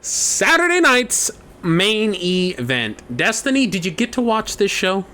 Saturday night's main event. Destiny, did you get to watch this show?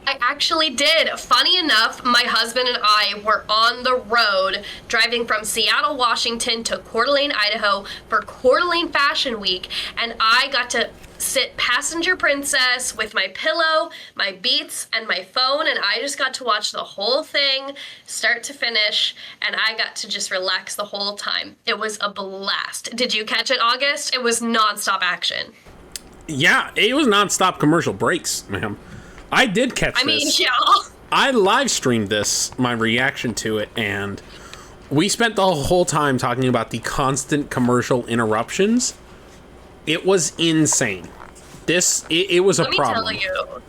I actually did. Funny enough, my husband and I were on the road driving from Seattle, Washington to Coeur d'Alene, Idaho for Coeur d'Alene Fashion Week, and I got to sit passenger princess with my pillow, my Beats, and my phone, and I just got to watch the whole thing, start to finish, and I got to just relax the whole time. It was a blast. Did you catch it, August? It was nonstop action. Yeah, it was nonstop commercial breaks, ma'am. I did catch this. I mean, yeah. I live streamed this, my reaction to it, and we spent the whole time talking about the constant commercial interruptions. It was insane. It was a problem. Let me tell you,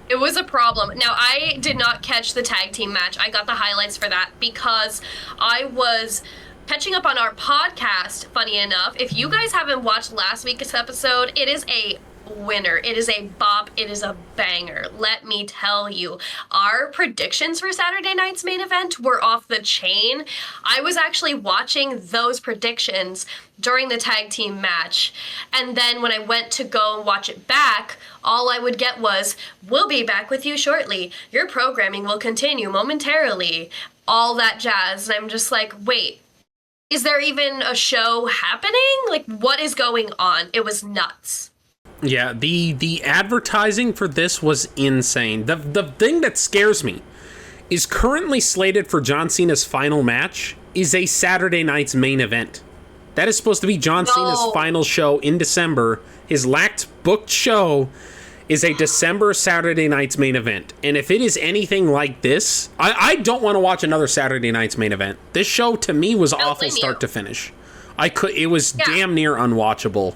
it was a problem. Now, I did not catch the tag team match. I got the highlights for that because I was catching up on our podcast, funny enough. If you guys haven't watched last week's episode, it is a winner. It is a bop. It is a banger. Let me tell you, our predictions for Saturday night's main event were off the chain. I was actually watching those predictions during the tag team match, and then when I went to go and watch it back, all I would get was, "We'll be back with you shortly. Your programming will continue momentarily." All that jazz. And I'm just like, wait, is there even a show happening? Like, what is going on? It was nuts. Yeah, the advertising for this was insane. The thing that scares me is currently slated for John Cena's final match is a Saturday night's main event. That is supposed to be John Cena's final show in December. His last booked show is a December Saturday night's main event. And if it is anything like this, I don't want to watch another Saturday night's main event. This show to me was awful start to finish. It was damn near unwatchable.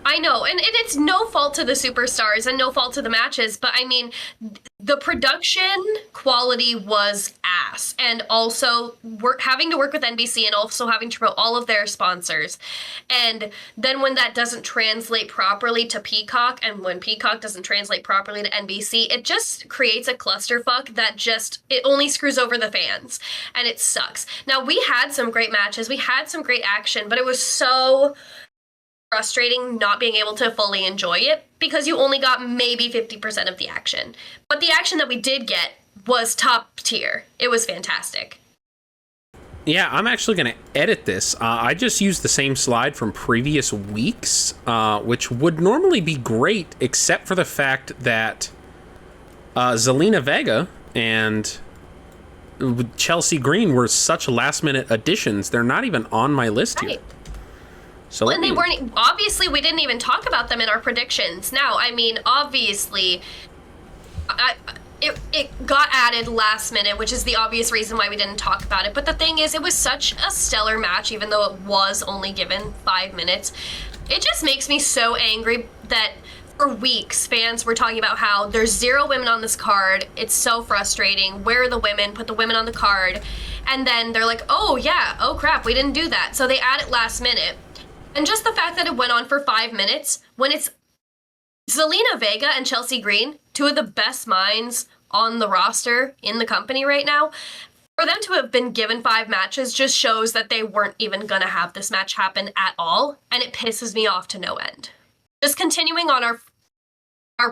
I know, and it's no fault to the superstars and no fault to the matches, but I mean, the production quality was ass, and also having to work with NBC and also having to promote all of their sponsors. And then when that doesn't translate properly to Peacock, and when Peacock doesn't translate properly to NBC, it just creates a clusterfuck that it only screws over the fans, and it sucks. Now, we had some great matches, we had some great action, but it was so frustrating not being able to fully enjoy it because you only got maybe 50% of the action. But the action that we did get was top tier. It was fantastic. Yeah, I'm actually going to edit this. I just used the same slide from previous weeks, which would normally be great, except for the fact that Zelina Vega and Chelsea Green were such last-minute additions. They're not even on my list here. So and they weren't, obviously, we didn't even talk about them in our predictions. Now, I mean, obviously, it got added last minute, which is the obvious reason why we didn't talk about it. But the thing is, it was such a stellar match, even though it was only given 5 minutes. It just makes me so angry that for weeks, fans were talking about how there's 0 women on this card. It's so frustrating. Where are the women? Put the women on the card. And then they're like, oh, yeah, oh, crap, we didn't do that. So they add it last minute. And just the fact that it went on for 5 minutes, when it's Zelina Vega and Chelsea Green, 2 of the best minds on the roster in the company right now, for them to have been given 5 matches just shows that they weren't even going to have this match happen at all, and it pisses me off to no end. Just continuing on our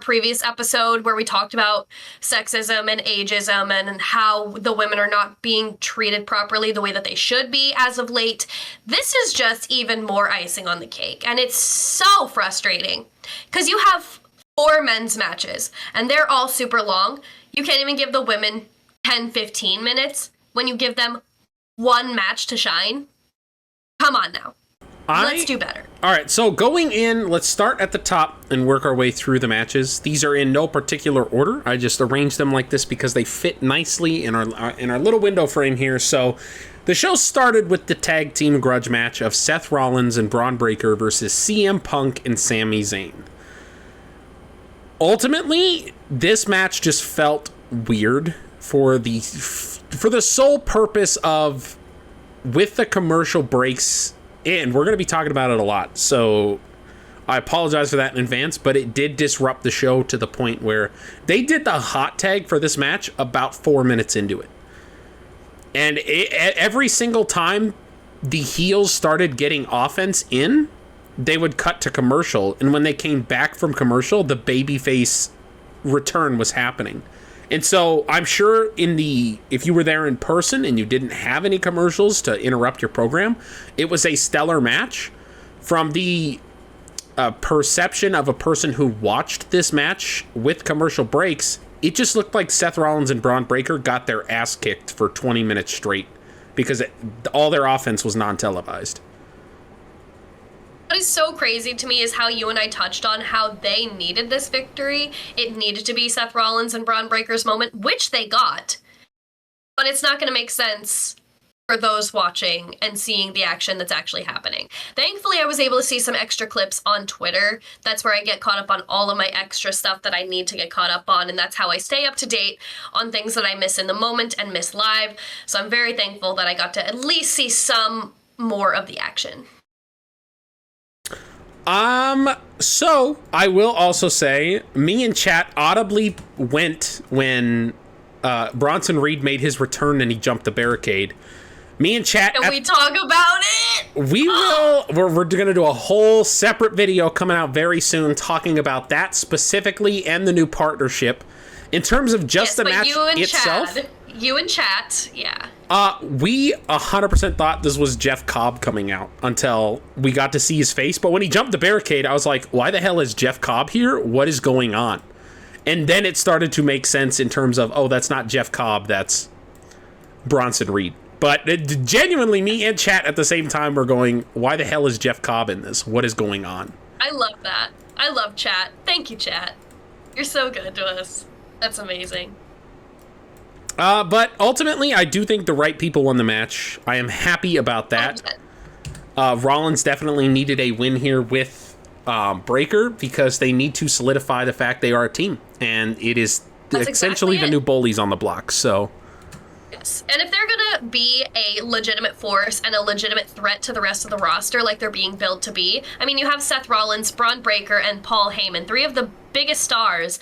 previous episode where we talked about sexism and ageism and how the women are not being treated properly the way that they should be as of late, this is just even more icing on the cake. And it's so frustrating because you have 4 men's matches and they're all super long. You can't even give the women 10-15 minutes when you give them 1 match to shine. Come on now. Let's do better. All right, so going in, let's start at the top and work our way through the matches. These are in no particular order. I just arranged them like this because they fit nicely in our little window frame here. So the show started with the tag team grudge match of Seth Rollins and Braun Breaker versus CM Punk and Sami Zayn. Ultimately, this match just felt weird for the sole purpose of, with the commercial breaks, and we're going to be talking about it a lot, so I apologize for that in advance, but it did disrupt the show to the point where they did the hot tag for this match about 4 minutes into it. And every single time the heels started getting offense in, they would cut to commercial, and when they came back from commercial, the babyface return was happening. And so I'm sure if you were there in person and you didn't have any commercials to interrupt your program, it was a stellar match. From the perception of a person who watched this match with commercial breaks, it just looked like Seth Rollins and Braun Breaker got their ass kicked for 20 minutes straight because all their offense was non-televised. What is so crazy to me is how you and I touched on how they needed this victory. It needed to be Seth Rollins and Braun Breaker's moment, which they got. But it's not going to make sense for those watching and seeing the action that's actually happening. Thankfully, I was able to see some extra clips on Twitter. That's where I get caught up on all of my extra stuff that I need to get caught up on, and that's how I stay up to date on things that I miss in the moment and miss live. So I'm very thankful that I got to at least see some more of the action. So I will also say, me and chat audibly went when Bronson Reed made his return and he jumped the barricade. Me and chat. Can we talk about it? We will. We're going to do a whole separate video coming out very soon talking about that specifically and the new partnership. In terms of just the match itself. You and chat, yeah. We 100% thought this was Jeff Cobb coming out until we got to see his face. But when he jumped the barricade, I was like, why the hell is Jeff Cobb here? What is going on? And then it started to make sense in terms of, oh, that's not Jeff Cobb, that's Bronson Reed. But genuinely, me and chat at the same time were going, why the hell is Jeff Cobb in this? What is going on? I love that. I love chat. Thank you, chat. You're so good to us. That's amazing. But ultimately, I do think the right people won the match. I am happy about that. Rollins definitely needed a win here with Breaker because they need to solidify the fact they are a team. And it is essentially the new bullies on the block. So, yes. And if they're going to be a legitimate force and a legitimate threat to the rest of the roster like they're being billed to be, I mean, you have Seth Rollins, Braun Breaker, and Paul Heyman, three of the biggest stars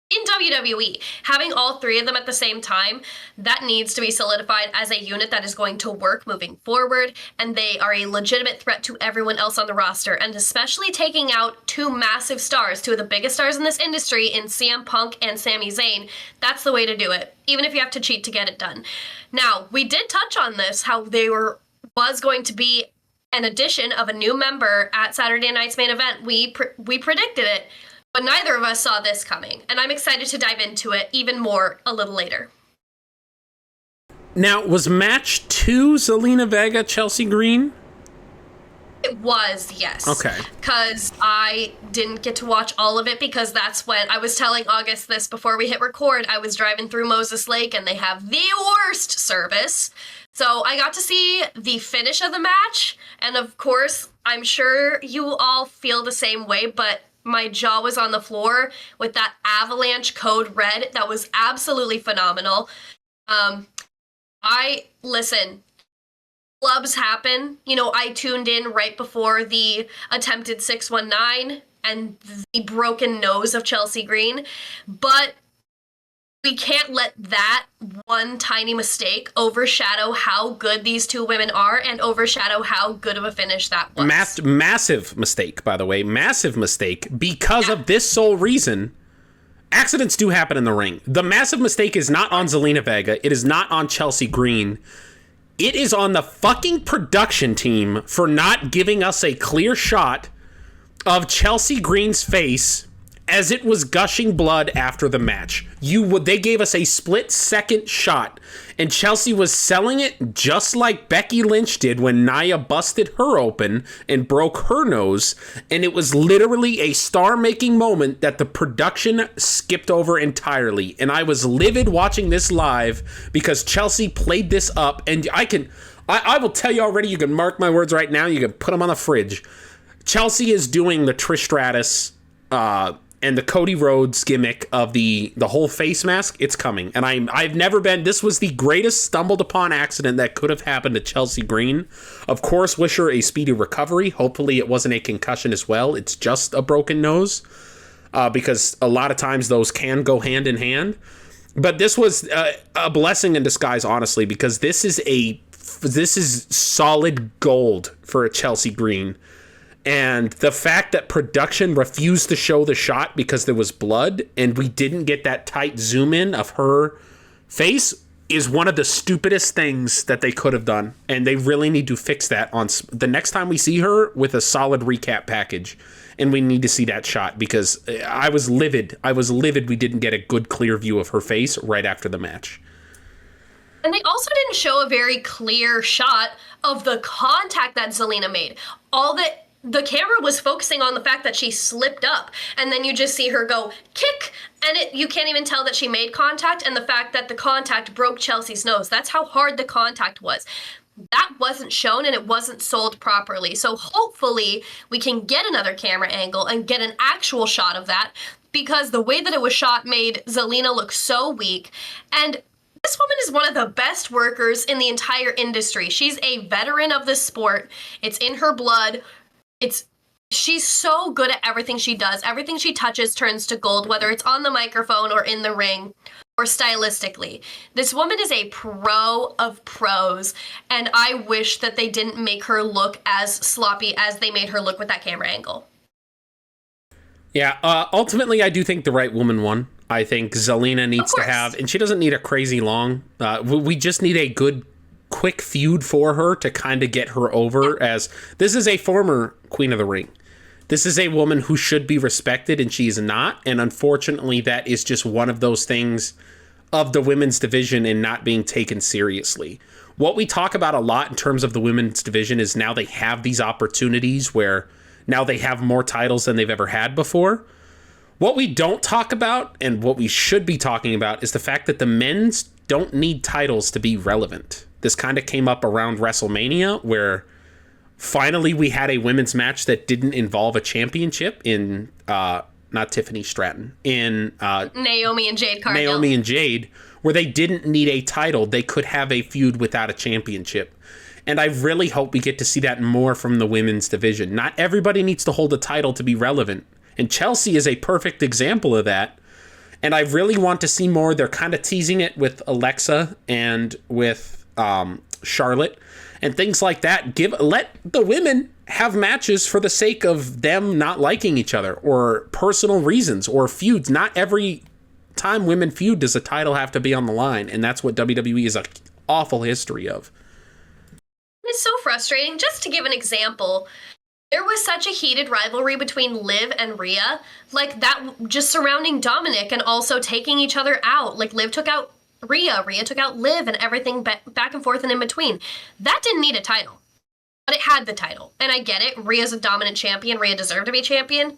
in WWE. Having all three of them at the same time, that needs to be solidified as a unit that is going to work moving forward, and they are a legitimate threat to everyone else on the roster, and especially taking out two massive stars, two of the biggest stars in this industry in CM Punk and Sami Zayn. That's the way to do it, even if you have to cheat to get it done. Now, we did touch on this, how was going to be an addition of a new member at Saturday Night's Main Event. We predicted it. But neither of us saw this coming, and I'm excited to dive into it even more a little later. Now, was match 2 Zelina Vega, Chelsea Green? It was, yes. Okay. Because I didn't get to watch all of it because that's when I was telling August this before we hit record. I was driving through Moses Lake, and they have the worst service. So I got to see the finish of the match, and of course, I'm sure you all feel the same way, but my jaw was on the floor with that Avalanche Code Red. That was absolutely phenomenal. Listen, flubs happen. You know, I tuned in right before the attempted 619 and the broken nose of Chelsea Green, but we can't let that one tiny mistake overshadow how good these two women are and overshadow how good of a finish that was. Massive mistake, by the way. Massive mistake because of this sole reason. Accidents do happen in the ring. The massive mistake is not on Zelina Vega. It is not on Chelsea Green. It is on the fucking production team for not giving us a clear shot of Chelsea Green's face as it was gushing blood after the match. They gave us a split-second shot, and Chelsea was selling it just like Becky Lynch did when Nia busted her open and broke her nose, and it was literally a star-making moment that the production skipped over entirely, and I was livid watching this live because Chelsea played this up, and I will tell you already, you can mark my words right now, you can put them on the fridge. Chelsea is doing the Trish Stratus, and the Cody Rhodes gimmick of the whole face mask. It's coming. And I've never been... This was the greatest stumbled upon accident that could have happened to Chelsea Green. Of course, wish her a speedy recovery. Hopefully it wasn't a concussion as well. It's just a broken nose. Because a lot of times those can go hand in hand. But this was a blessing in disguise, honestly, because this is a this is solid gold for a Chelsea Green. And the fact that production refused to show the shot because there was blood and we didn't get that tight zoom in of her face is one of the stupidest things that they could have done. And they really need to fix that on the next time we see her with a solid recap package. And we need to see that shot because I was livid. We didn't get a good, clear view of her face right after the match. And they also didn't show a very clear shot of the contact that Zelina made. All that the camera was focusing on the fact that she slipped up, and then you just see her go kick, and you can't even tell that she made contact, and the fact that the contact broke Chelsea's nose. That's how hard the contact was. That wasn't shown, and it wasn't sold properly. So hopefully we can get another camera angle and get an actual shot of that, because the way that it was shot made Zelina look so weak. And this woman is one of the best workers in the entire industry. She's a veteran of this sport. It's in her blood. She's so good at everything she does. Everything she touches turns to gold, whether it's on the microphone or in the ring or stylistically. This woman is a pro of pros, and I wish that they didn't make her look as sloppy as they made her look with that camera angle. Yeah, ultimately, I do think the right woman won. I think Zelina needs to have, and she doesn't need a crazy long, we just need a good, quick feud for her to kind of get her over, as this is a former Queen of the Ring. This is a woman who should be respected, and she's not. And unfortunately, that is just one of those things of the women's division and not being taken seriously. What we talk about a lot in terms of the women's division is now they have these opportunities where now they have more titles than they've ever had before. What we don't talk about, and what we should be talking about, is the fact that the men's don't need titles to be relevant. This kind of came up around WrestleMania, where finally we had a women's match that didn't involve a championship in, not Tiffany Stratton, in Naomi and Jade Cargill. Naomi and Jade, where they didn't need a title. They could have a feud without a championship. And I really hope we get to see that more from the women's division. Not everybody needs to hold a title to be relevant. And Chelsea is a perfect example of that. And I really want to see more. They're kind of teasing it with Alexa and with Charlotte and things like that. Let the women have matches for the sake of them not liking each other or personal reasons or feuds. Not every time women feud does a title have to be on the line. And that's what WWE is an awful history of. It's so frustrating. Just to give an example, there was such a heated rivalry between Liv and Rhea, like that, just surrounding Dominic and also taking each other out. Like Liv took out Rhea took out Liv, and everything back and forth and in between. That didn't need a title, but it had the title. And I get it. Rhea's a dominant champion. Rhea deserved to be champion.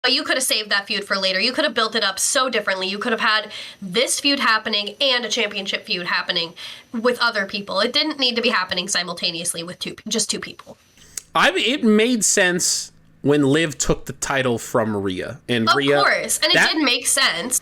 But you could have saved that feud for later. You could have built it up so differently. You could have had this feud happening and a championship feud happening with other people. It didn't need to be happening simultaneously with just two people. It made sense when Liv took the title from Rhea. And of Rhea, course, and it did make sense.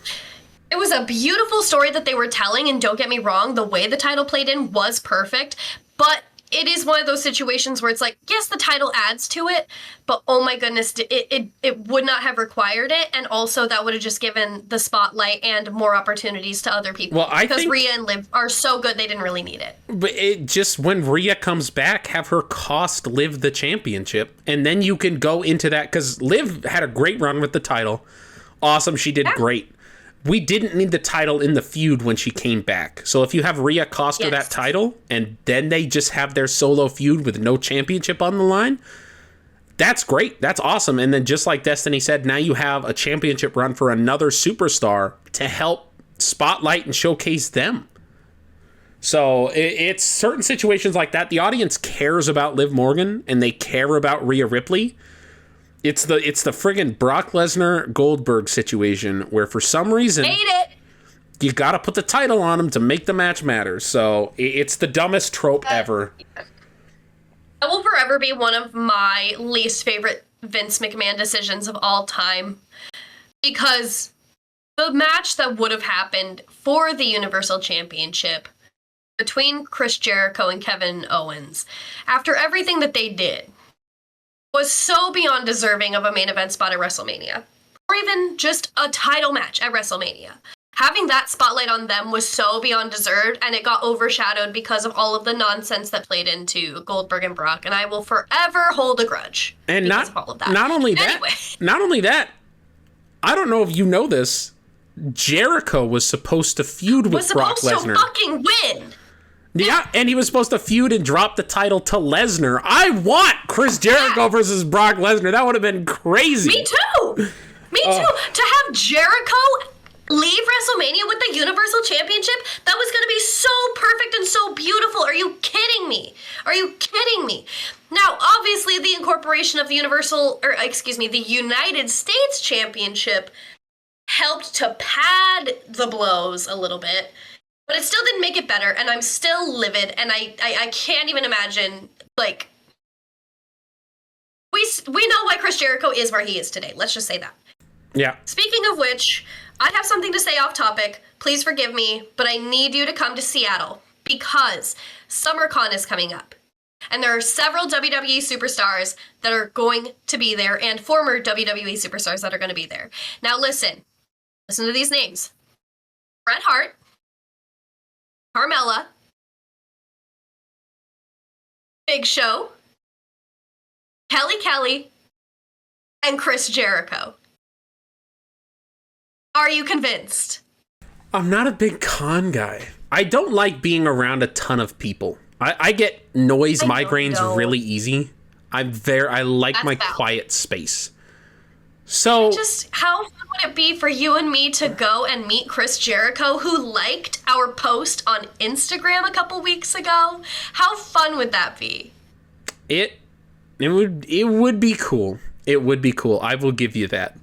It was a beautiful story that they were telling, and don't get me wrong, the way the title played in was perfect, but it is one of those situations where it's like, yes, the title adds to it, but oh my goodness, it would not have required it, and also that would have just given the spotlight and more opportunities to other people. Well, because Rhea and Liv are so good, they didn't really need it. But it just, when Rhea comes back, have her cost Liv the championship, and then you can go into that, because Liv had a great run with the title. Awesome, she did great. We didn't need the title in the feud when she came back. So if you have Rhea cost her that title, and then they just have their solo feud with no championship on the line, that's great. That's awesome. And then just like Destiny said, now you have a championship run for another superstar to help spotlight and showcase them. So it's certain situations like that. The audience cares about Liv Morgan, and they care about Rhea Ripley. It's the friggin' Brock Lesnar Goldberg situation where for some reason you gotta put the title on him to make the match matter. So it's the dumbest trope ever. That will forever be one of my least favorite Vince McMahon decisions of all time, because the match that would have happened for the Universal Championship between Chris Jericho and Kevin Owens, after everything that they did, was so beyond deserving of a main event spot at WrestleMania, or even just a title match at WrestleMania. Having that spotlight on them was so beyond deserved, and it got overshadowed because of all of the nonsense that played into Goldberg and Brock, and I will forever hold a grudge and because of all of that. Not only that, I don't know if you know this, Jericho was supposed to feud with Brock Lesnar. Was supposed to fucking win. Yeah, and he was supposed to feud and drop the title to Lesnar. I want Chris Jericho versus Brock Lesnar. That would have been crazy. Me too. Me too. To have Jericho leave WrestleMania with the Universal Championship, that was going to be so perfect and so beautiful. Are you kidding me? Are you kidding me? Now, obviously, the incorporation of the the United States Championship helped to pad the blows a little bit, but it still didn't make it better, and I'm still livid, and I can't even imagine, like, we know why Chris Jericho is where he is today. Let's just say that. Yeah. Speaking of which, I have something to say off topic. Please forgive me, but I need you to come to Seattle because SummerCon is coming up. And there are several WWE superstars that are going to be there and former WWE superstars that are going to be there. Now listen to these names. Bret Hart, Carmella, Big Show, Kelly, and Chris Jericho. Are you convinced? I'm not a big con guy. I don't like being around a ton of people. I get noise migraines really easy. I like my quiet space. So just how fun would it be for you and me to go and meet Chris Jericho, who liked our post on Instagram a couple weeks ago? How fun would that be? It would be cool. It would be cool. I will give you that.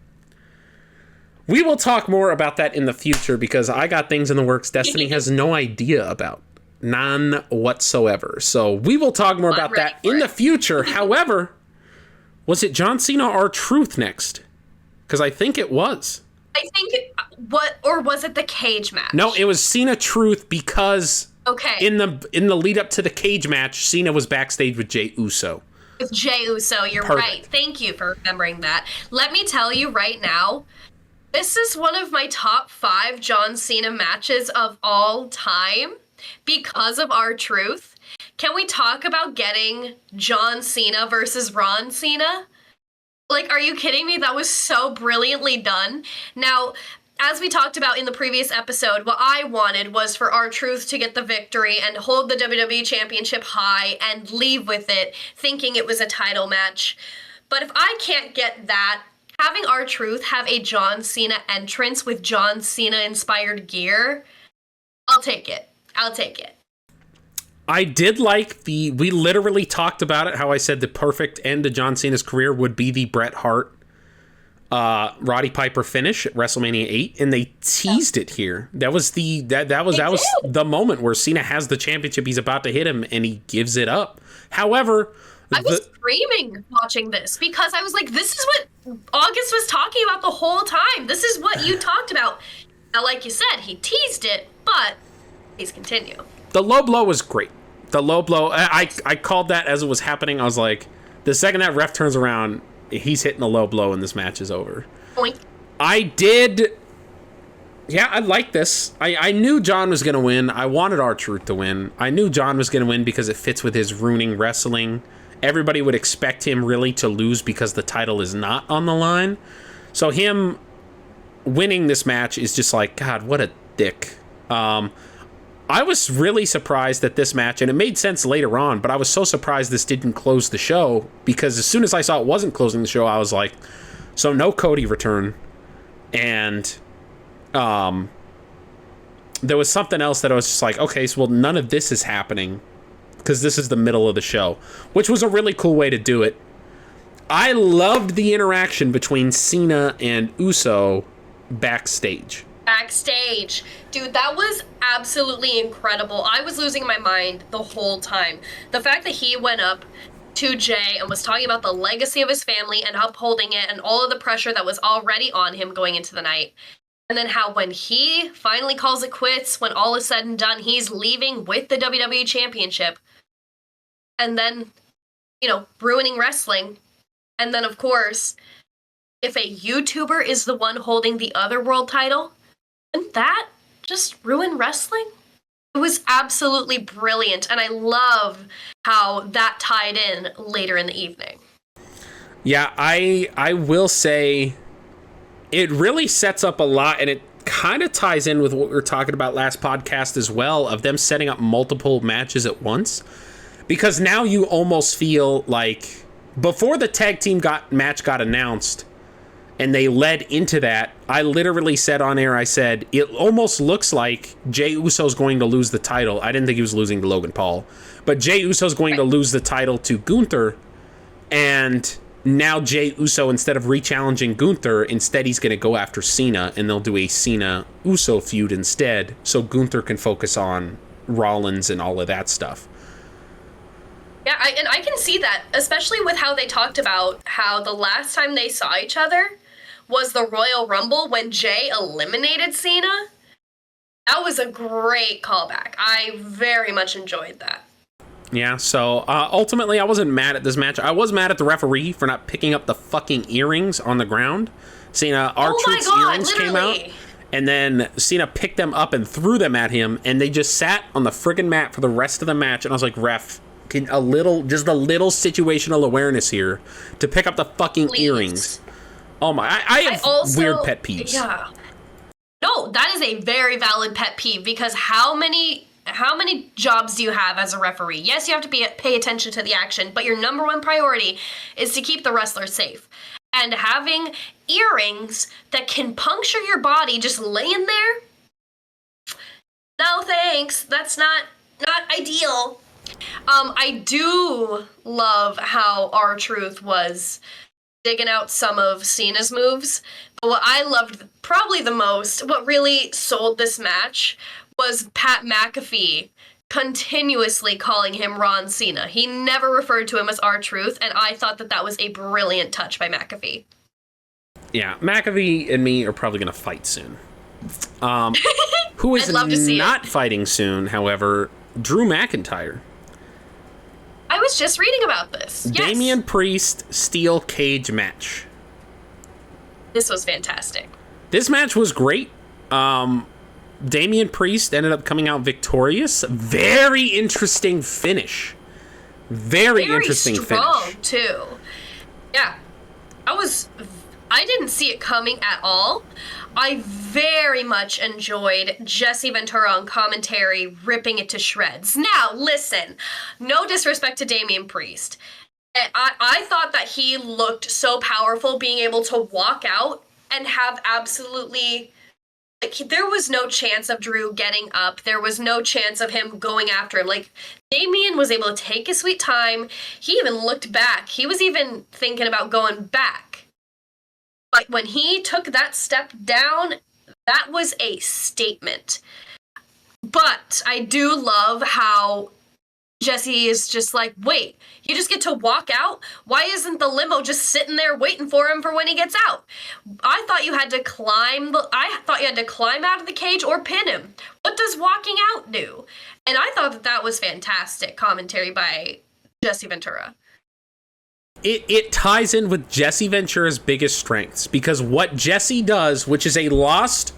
We will talk more about that in the future because I got things in the works Destiny has no idea about. None whatsoever. So we will talk more about that in the future. However, was it John Cena R-Truth next? Because I think it was. I think or was it the cage match? No, it was Cena Truth because in the lead up to the cage match, Cena was backstage with Jey Uso. With Jey Uso, you're right. Thank you for remembering that. Let me tell you right now, this is one of my top 5 John Cena matches of all time because of R-Truth. Can we talk about getting John Cena versus Ron Cena? Like, are you kidding me? That was so brilliantly done. Now, as we talked about in the previous episode, what I wanted was for R-Truth to get the victory and hold the WWE Championship high and leave with it, thinking it was a title match. But if I can't get that, having R-Truth have a John Cena entrance with John Cena-inspired gear, I'll take it. I did like we literally talked about it, how I said the perfect end to John Cena's career would be the Bret Hart, Roddy Piper finish at WrestleMania 8, and they teased it here. That was the moment where Cena has the championship, he's about to hit him, and he gives it up. However, I was screaming watching this because I was like, this is what August was talking about the whole time. This is what you talked about. Now, like you said, he teased it, but please continue. The low blow was great. The low blow, I called that as it was happening. I was like, the second that ref turns around, he's hitting a low blow and this match is over. Point. I like this. I knew John was going to win. I wanted R-Truth to win. I knew John was going to win because it fits with his ruining wrestling. Everybody would expect him really to lose because the title is not on the line. So him winning this match is just like, God, what a dick. I was really surprised at this match, and it made sense later on, but I was so surprised this didn't close the show, because as soon as I saw it wasn't closing the show, I was like, so no Cody return, and there was something else that I was just like, okay, so well, none of this is happening, because this is the middle of the show, which was a really cool way to do it. I loved the interaction between Cena and Uso backstage. Dude, that was absolutely incredible. I was losing my mind the whole time. The fact that he went up to Jay and was talking about the legacy of his family and upholding it and all of the pressure that was already on him going into the night. And then how when he finally calls it quits, when all is said and done, he's leaving with the WWE Championship. And then, ruining wrestling. And then, of course, if a YouTuber is the one holding the other world title, Didn't that just ruin wrestling? It was absolutely brilliant, and I love how that tied in later in the evening. Yeah, I will say it really sets up a lot, and it kind of ties in with what we were talking about last podcast as well, of them setting up multiple matches at once. Because now you almost feel like before the tag team match got announced and they led into that, I literally said on air, I said, it almost looks like Jey Uso's going to lose the title. I didn't think he was losing to Logan Paul, but Jey Uso's going to lose the title to Gunther, and now Jey Uso, instead of re-challenging Gunther, instead he's going to go after Cena, and they'll do a Cena-Uso feud instead, so Gunther can focus on Rollins and all of that stuff. Yeah, I can see that, especially with how they talked about how the last time they saw each other was the Royal Rumble when Jey eliminated Cena. That was a great callback. I very much enjoyed that. Yeah, so ultimately I wasn't mad at this match. I was mad at the referee for not picking up the fucking earrings on the ground. Cena, R-Truth's earrings came out, and then Cena picked them up and threw them at him, and they just sat on the friggin' mat for the rest of the match, and I was like, ref, just a little situational awareness here to pick up the fucking earrings. Oh my, I have also, weird pet peeves. Yeah. No, that is a very valid pet peeve, because how many jobs do you have as a referee? Yes, you have to pay attention to the action, but your number one priority is to keep the wrestler safe. And having earrings that can puncture your body just laying there? No thanks. That's not ideal. I do love how R-Truth was digging out some of Cena's moves, but what I loved probably the most, what really sold this match, was Pat McAfee continuously calling him Ron Cena. He never referred to him as R-Truth, and I thought that was a brilliant touch by McAfee. Yeah, McAfee and me are probably going to fight soon. Who is not fighting soon, however, Drew McIntyre. I was just reading about this. Yes. Damian Priest steel cage match. This was fantastic. This match was great. Damian Priest ended up coming out victorious. Very interesting finish. Very interesting strong finish. Too. Yeah. I didn't see it coming at all. I very much enjoyed Jesse Ventura on commentary ripping it to shreds. Now, listen, no disrespect to Damian Priest. I thought that he looked so powerful being able to walk out and have absolutely... Like, there was no chance of Drew getting up. There was no chance of him going after him. Like, Damian was able to take his sweet time. He even looked back. He was even thinking about going back. But when he took that step down, that was a statement. But I do love how Jesse is just like, wait, you just get to walk out? Why isn't the limo just sitting there waiting for him for when he gets out? I thought you had to climb out of the cage or pin him. What does walking out do? And I thought that was fantastic commentary by Jesse Ventura. It ties in with Jesse Ventura's biggest strengths, because what Jesse does, which is a lost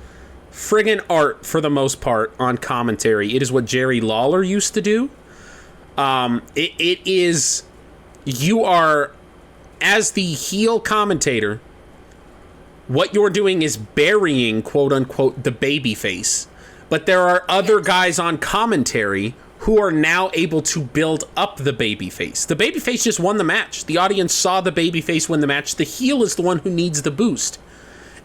friggin' art for the most part on commentary, it is what Jerry Lawler used to do. It is, you are, as the heel commentator, what you're doing is burying, quote unquote, the baby face. But there are other guys on commentary who are now able to build up the babyface. The babyface just won the match. The audience saw the babyface win the match. The heel is the one who needs the boost.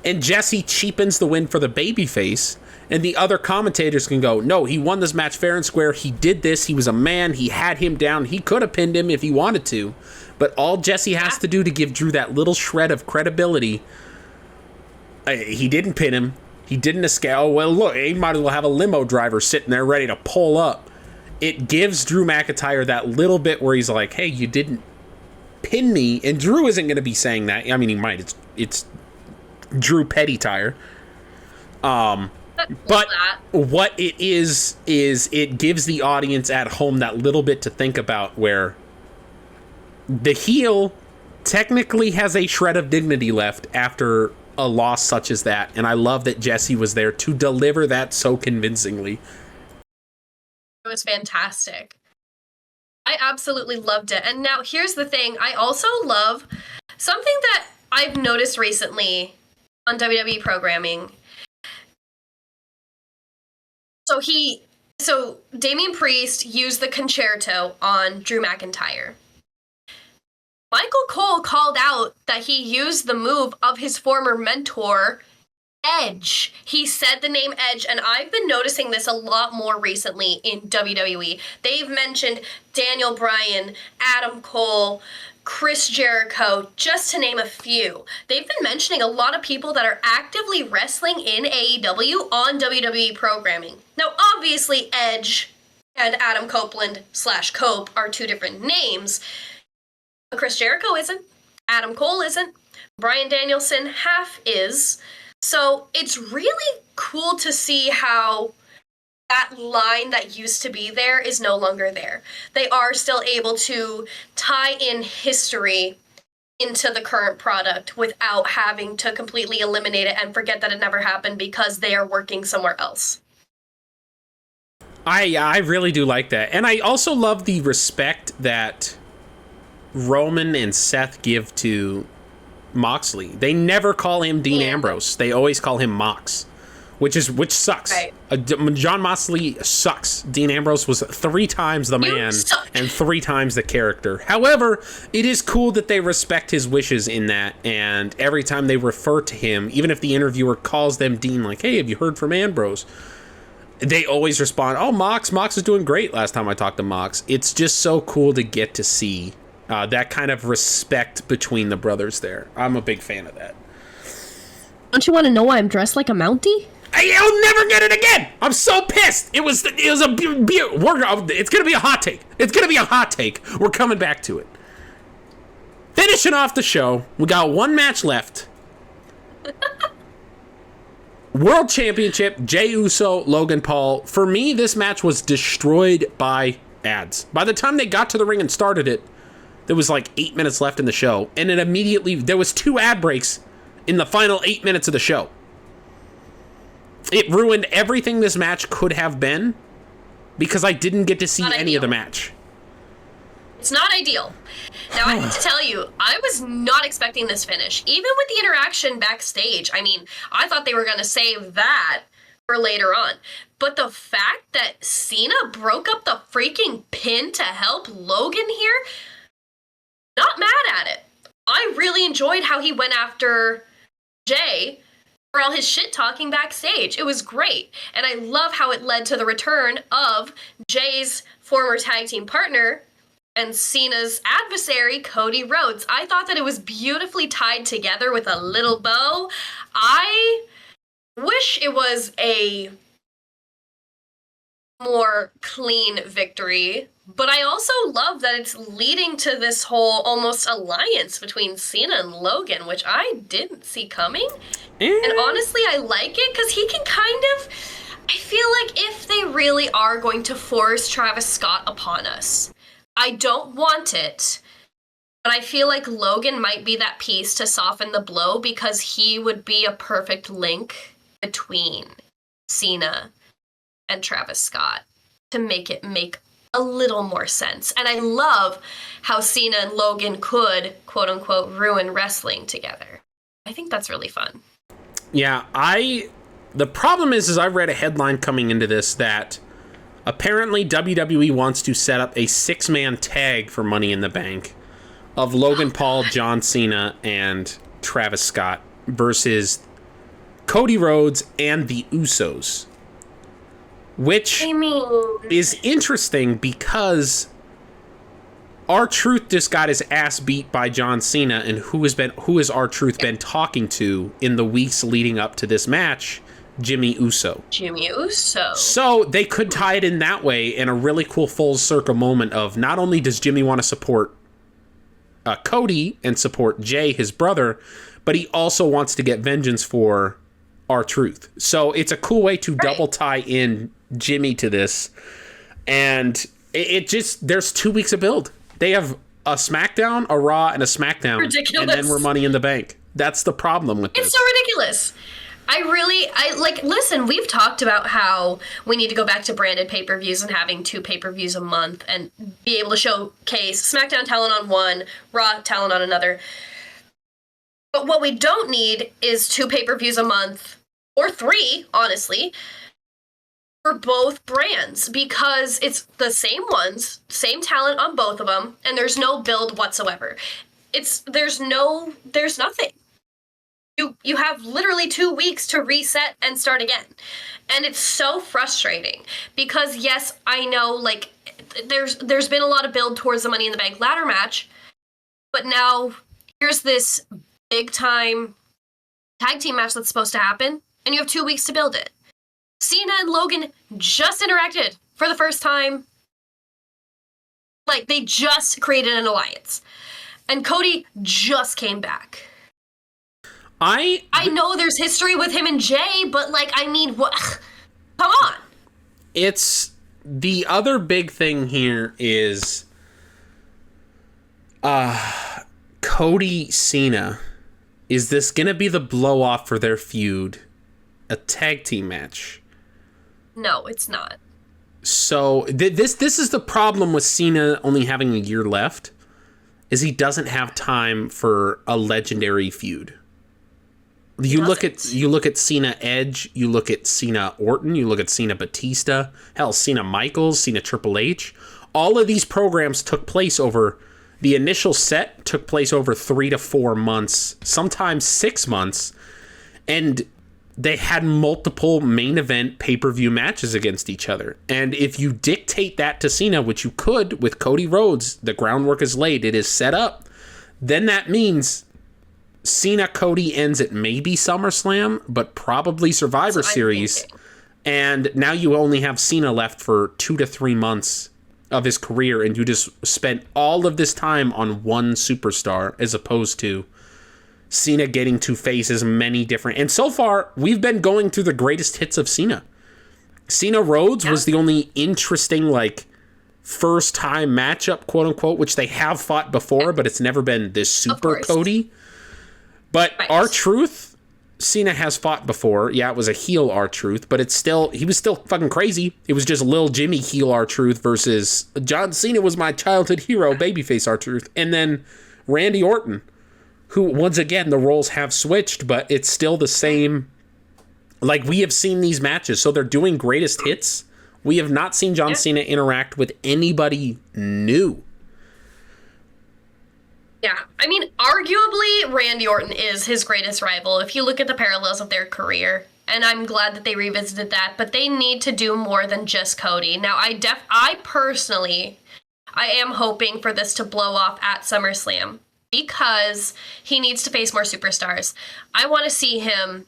And Jesse cheapens the win for the babyface, and the other commentators can go, no, he won this match fair and square. He did this. He was a man. He had him down. He could have pinned him if he wanted to. But all Jesse has to do to give Drew that little shred of credibility, he didn't pin him. He didn't escape. Oh, well, look, he might as well have a limo driver sitting there ready to pull up. It gives Drew McIntyre that little bit where he's like, hey, you didn't pin me. And Drew isn't going to be saying that. I mean, he might. It's Drew Pettytire. But what it is it gives the audience at home that little bit to think about, where the heel technically has a shred of dignity left after a loss such as that. And I love that Jesse was there to deliver that so convincingly. It was fantastic. I absolutely loved it. And now here's the thing. I also love something that I've noticed recently on WWE programming. So Damian Priest used the concerto on Drew McIntyre. Michael Cole called out that he used the move of his former mentor, Edge. He said the name Edge, and I've been noticing this a lot more recently in WWE. They've mentioned Daniel Bryan, Adam Cole, Chris Jericho, just to name a few. They've been mentioning a lot of people that are actively wrestling in AEW on WWE programming. Now, obviously, Edge and Adam Copeland / Cope are two different names. But Chris Jericho isn't. Adam Cole isn't. Bryan Danielson half is. So it's really cool to see how that line that used to be there is no longer there. They are still able to tie in history into the current product without having to completely eliminate it and forget that it never happened because they are working somewhere else. I really do like that. And I also love the respect that Roman and Seth give to Moxley. They never call him Dean Ambrose. They always call him Mox, which sucks. Right. John Moxley sucks. Dean Ambrose was 3 times the man and 3 times the character. However, it is cool that they respect his wishes in that, and every time they refer to him, even if the interviewer calls them Dean, like, hey, have you heard from Ambrose? They always respond, oh, Mox is doing great last time I talked to Mox. It's just so cool to get to see that kind of respect between the brothers there. I'm a big fan of that. Don't you want to know why I'm dressed like a Mountie? I'll never get it again. I'm so pissed. It was a it's gonna be a hot take. It's gonna be a hot take. We're coming back to it. Finishing off the show, we got 1 match left. World Championship, Jey Uso, Logan Paul. For me, this match was destroyed by ads. By the time they got to the ring and started it, there was like 8 minutes left in the show, and it immediately, there was 2 ad breaks in the final 8 minutes of the show. It ruined everything this match could have been because I didn't get to see any of the match. It's not ideal. Now, I have to tell you, I was not expecting this finish. Even with the interaction backstage, I mean, I thought they were going to save that for later on. But the fact that Cena broke up the freaking pin to help Logan here, not mad at it. I really enjoyed how he went after Jey for all his shit talking backstage. It was great. And I love how it led to the return of Jay's former tag team partner and Cena's adversary, Cody Rhodes. I thought that it was beautifully tied together with a little bow. I wish it was a more clean victory, but I also love that it's leading to this whole almost alliance between Cena and Logan, which I didn't see coming. And honestly, I like it because he can kind of, I feel like if they really are going to force Travis Scott upon us, I don't want it, but I feel like Logan might be that piece to soften the blow because he would be a perfect link between Cena and Travis Scott to make it make a little more sense. And I love how Cena and Logan could, quote unquote, ruin wrestling together. I think that's really fun. Yeah, the problem is I read a headline coming into this that apparently WWE wants to set up a 6-man tag for Money in the Bank of Logan Paul, John Cena, and Travis Scott versus Cody Rhodes and the Usos. Which is interesting because R-Truth just got his ass beat by John Cena, and who has R-Truth been talking to in the weeks leading up to this match? Jimmy Uso. So they could tie it in that way in a really cool full circle moment of not only does Jimmy want to support Cody and support Jay, his brother, but he also wants to get vengeance for R-Truth. So it's a cool way to double tie in Jimmy to this. And it just, there's 2 weeks of build. They have a SmackDown, a Raw, and a SmackDown. Ridiculous. And then we're Money in the Bank. That's the problem with this. It's so ridiculous. Listen, we've talked about how we need to go back to branded pay-per-views and having 2 pay-per-views a month and be able to showcase SmackDown talent on one, Raw talent on another. But what we don't need is 2 pay-per-views a month, or 3, honestly, for both brands, because it's the same ones, same talent on both of them, and there's no build whatsoever. There's nothing. You have literally 2 weeks to reset and start again. And it's so frustrating because, yes, I know, like, there's been a lot of build towards the Money in the Bank ladder match, but now here's this big time tag team match that's supposed to happen, and you have 2 weeks to build it. Cena and Logan just interacted for the first time. Like, they just created an alliance. And Cody just came back. I know there's history with him and Jay, but, like, I mean, what? Come on. It's the other big thing here is Cody Cena. Is this going to be the blow off for their feud? A tag team match? No, it's not. So this is the problem with Cena only having a year left, is he doesn't have time for a legendary feud. You look at Cena Edge, you look at Cena Orton, you look at Cena Batista, hell, Cena Michaels, Cena Triple H. All of these programs took place over, the initial set took place over 3 to 4 months, sometimes 6 months, and they had multiple main event pay-per-view matches against each other. And if you dictate that to Cena, which you could with Cody Rhodes, the groundwork is laid, it is set up, then that means Cena Cody ends at maybe SummerSlam, but probably Survivor Series. And now you only have Cena left for 2 to 3 months of his career, and you just spent all of this time on one superstar as opposed to Cena getting to face as many different. And so far, we've been going through the greatest hits of Cena. Cena Rhodes was the only interesting, like, first time matchup, quote unquote, which they have fought before, but it's never been this super Cody. But R-Truth, Cena has fought before. Yeah, it was a heel R-Truth, but he was still fucking crazy. It was just Lil Jimmy heel R-Truth versus John Cena was my childhood hero, babyface R-Truth. And then Randy Orton, who, once again, the roles have switched, but it's still the same. Like, we have seen these matches, so they're doing greatest hits. We have not seen John Cena interact with anybody new. Yeah, I mean, arguably, Randy Orton is his greatest rival if you look at the parallels of their career. And I'm glad that they revisited that, but they need to do more than just Cody. Now, I personally am hoping for this to blow off at SummerSlam because he needs to face more superstars. I want to see him,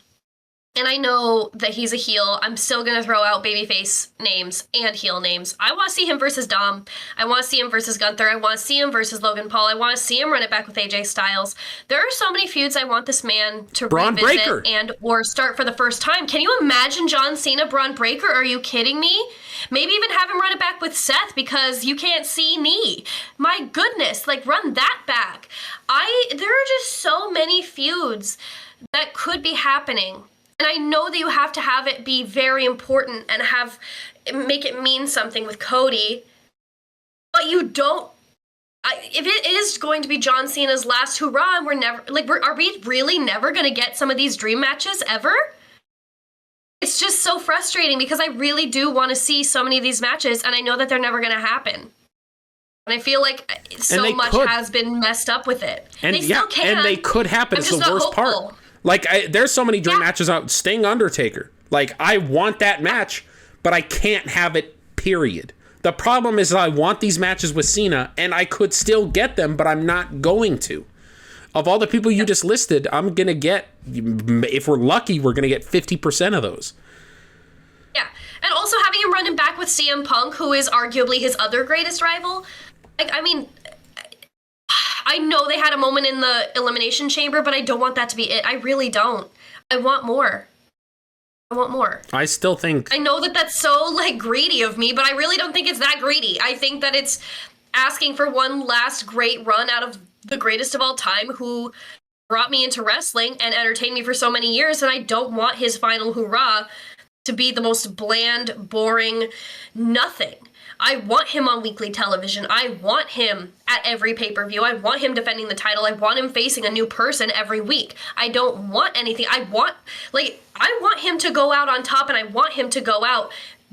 and I know that he's a heel. I'm still going to throw out babyface names and heel names. I want to see him versus Dom. I want to see him versus Gunther. I want to see him versus Logan Paul. I want to see him run it back with AJ Styles. There are so many feuds I want this man to revisit and or start for the first time. Can you imagine John Cena, Braun Breaker? Are you kidding me? Maybe even have him run it back with Seth because you can't see knee. My goodness, like, run that back. There are just so many feuds that could be happening. And I know that you have to have it be very important and make it mean something with Cody, but you don't. If it is going to be John Cena's last hurrah, and are we really never going to get some of these dream matches ever? It's just so frustrating because I really do want to see so many of these matches, and I know that they're never going to happen. And I feel like so much has been messed up with it. And they still can. And they could happen. It's the worst part. Like, there's so many dream matches out. Sting Undertaker. Like, I want that match, but I can't have it, period. The problem is I want these matches with Cena, and I could still get them, but I'm not going to. Of all the people you just listed, I'm going to get, if we're lucky, we're going to get 50% of those. Yeah. And also having him running back with CM Punk, who is arguably his other greatest rival. Like, I mean, I know they had a moment in the Elimination Chamber, but I don't want that to be it. I really don't. I want more. I still think... I know that that's so, like, greedy of me, but I really don't think it's that greedy. I think that it's asking for one last great run out of the greatest of all time, who brought me into wrestling and entertained me for so many years, and I don't want his final hurrah to be the most bland, boring nothing. I want him on weekly television. I want him at every pay-per-view. I want him defending the title. I want him facing a new person every week. I don't want anything. I want him to go out on top, and I want him to go out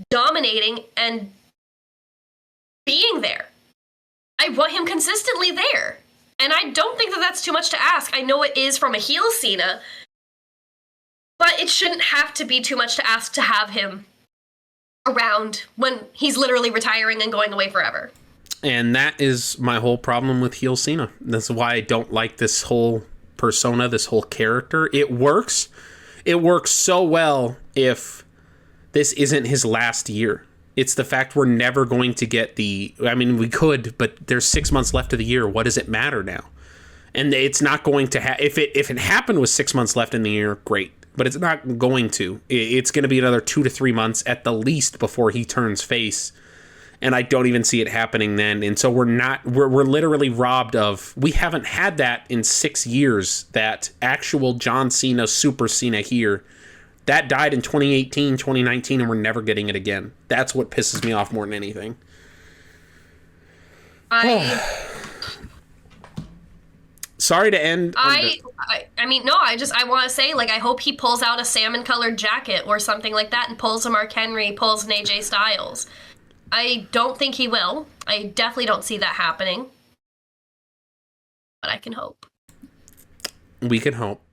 dominating and being there. I want him consistently there. And I don't think that that's too much to ask. I know it is from a heel Cena, but it shouldn't have to be too much to ask to have him around when he's literally retiring and going away forever. And that is my whole problem with heel Cena. That's why I don't like this whole persona, this whole character. It works. It works so well if this isn't his last year. It's the fact we're never going to get we could, but there's 6 months left of the year. What does it matter now? And it's not going to if it happened with 6 months left in the year, great. But it's not going to. It's going to be another 2 to 3 months at the least before he turns face. And I don't even see it happening then. And so we're literally robbed of, we haven't had that in 6 years, that actual John Cena, Super Cena here. That died in 2018, 2019, and we're never getting it again. That's what pisses me off more than anything. Sorry to end. I want to say, I hope he pulls out a salmon-colored jacket or something like that and pulls a Mark Henry, pulls an AJ Styles. I don't think he will. I definitely don't see that happening. But I can hope. We can hope.